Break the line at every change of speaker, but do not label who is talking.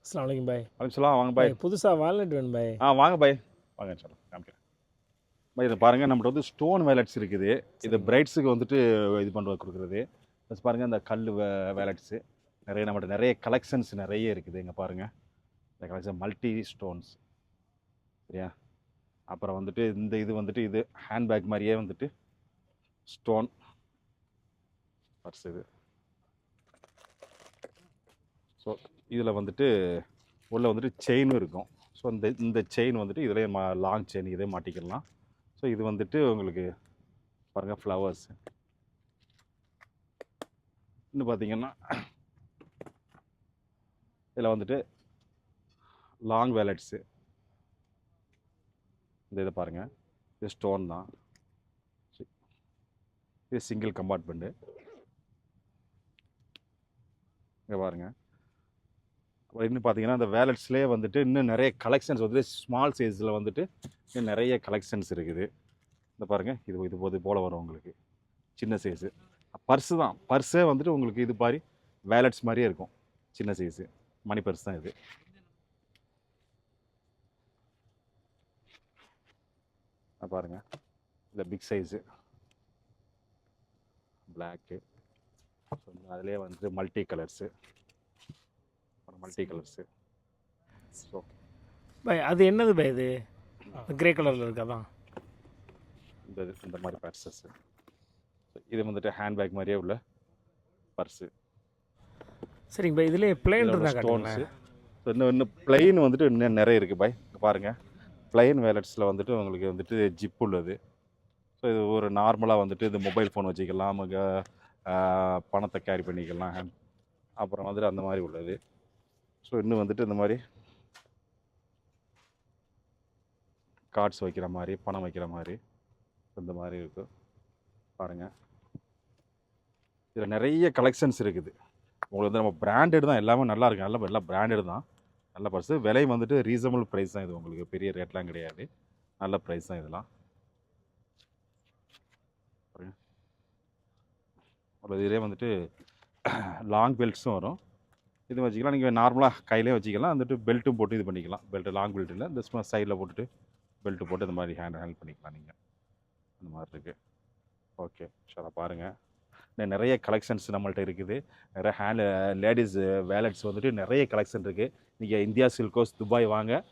அஸ்ஸலாமு அலைக்கும் பாய்.
அனுப்பிச்சலாம் வாங்க பாய்.
புதுசா வால்நட் வேணும் பாய்.
வாங்க பாய். வாங்க இன்ஷால்லா காமிக்கிறேன். பாய் இதை பாருங்கள், நம்மகிட்ட வந்து ஸ்டோன் வேலட்ஸ் இருக்குது. இது பிரைட்ஸுக்கு வந்துட்டு இது பண்ணுறது கொடுக்குறது. ப்ளஸ் பாருங்கள், இந்த கல் வேலட்ஸு நம்மகிட்ட நிறைய கலெக்ஷன்ஸ் நிறைய இருக்குது. இங்கே பாருங்கள், இந்த கலெக்ஷன் மல்டி ஸ்டோன்ஸ் சரியா. அப்புறம் வந்துட்டு இது வந்துட்டு இது ஹேண்ட்பேக் மாதிரியே வந்துட்டு ஸ்டோன் பர்ஸ் இது. ஸோ இதில் வந்துட்டு உள்ள வந்துட்டு செயினும் இருக்கும். ஸோ இந்த செயின் வந்துட்டு இதிலே லாங் செயின் இதே மாட்டிக்கலாம். ஸோ இது வந்துட்டு உங்களுக்கு பாருங்கள் ஃப்ளவர்ஸ். இன்னும் பார்த்தீங்கன்னா இதில் வந்துட்டு லாங் வேலட்ஸு. இதை பாருங்கள், இது ஸ்டோன் தான். இது சிங்கிள் கம்பார்ட்மெண்ட்டு. இங்கே பாருங்கள். இன்னும் பார்த்தீங்கன்னா இந்த வேலட்ஸ்லேயே வந்துட்டு இன்னும் நிறைய கலெக்ஷன்ஸ் வந்துட்டு ஸ்மால் சைஸில் வந்துட்டு இன்னும் நிறைய கலெக்ஷன்ஸ் இருக்குது. இந்த பாருங்கள், இது போல் வரும் உங்களுக்கு சின்ன சைஸு பர்ஸு தான். பர்ஸே வந்துட்டு உங்களுக்கு இது மாதிரி வேலட்ஸ் மாதிரியே இருக்கும். சின்ன சைஸு மணி பர்ஸ் தான் இது. பாருங்கள், இந்த பிக் சைஸு பிளாக்கு. ஸோ அதிலே வந்துட்டு மல்டி கலர்ஸு. ஸோ
பாய் அது என்னது பாய்? இது கிரே கலரில் இருக்காதான்
இந்த மாதிரி பர்ஸஸ்ஸு. இது வந்துட்டு ஹேண்ட்பேக் மாதிரியே உள்ள பர்ஸு.
சரிங்க பாய். இதுலேயே பிளேன் இருந்தால்
ஸ்டோன்ஸு. ஸோ இன்னும் பிளெயின் வந்துட்டு இன்னும் நிறைய இருக்குது பாய். பாருங்கள், பிளைன் வேலட்ஸில் வந்துட்டு உங்களுக்கு வந்துட்டு ஜிப் உள்ளது. ஸோ இது ஒரு நார்மலாக வந்துட்டு இது மொபைல் ஃபோன் வச்சுக்கலாம், நமக்கு பணத்தை கேரி பண்ணிக்கலாம். அப்புறம் வந்துட்டு அந்த மாதிரி உள்ளது. ஸோ இன்னும் வந்துட்டு இந்த மாதிரி கார்ட்ஸ் வைக்கிற மாதிரி, பணம் வைக்கிற மாதிரி இந்த மாதிரி இருக்குது. பாருங்கள், இதில் நிறைய கலெக்ஷன்ஸ் இருக்குது. உங்களுக்கு வந்து நம்ம பிராண்டட் தான், எல்லாமே நல்லா இருக்கு. எல்லாம் பிராண்டட் தான். நல்ல பர்ஸு. விலை வந்துட்டு ரீசனபிள் ப்ரைஸ் தான். இது உங்களுக்கு பெரிய ரேட்லாம் கிடையாது, நல்ல ப்ரைஸ் தான் இதெல்லாம். இதே வந்துட்டு லாங் பெல்ட்ஸும் வரும். இது வச்சுக்கலாம், நீங்கள் நார்மலாக கையிலே வச்சுக்கலாம். வந்துட்டு பெல்ட்டும் போட்டு இது பண்ணிக்கலாம். பெல்ட்டு லாங் பெல்ட் இல்லை, இந்த சும்மா சைடில் போட்டுட்டு பெல்ட்டு போட்டு இந்த மாதிரி ஹேண்டில் பண்ணிக்கலாம் நீங்கள். அந்த மாதிரி இருக்குது. ஓகே ஷாரா பாருங்கள், நிறைய கலெக்ஷன்ஸ் நம்மள்ட்ட இருக்குது. நிறைய லேடிஸ் வேலட்ஸ் வந்துட்டு நிறைய கலெக்ஷன் இருக்குது. நீங்கள் இந்தியா சில்க் ஹவுஸ் துபாய் வாங்க.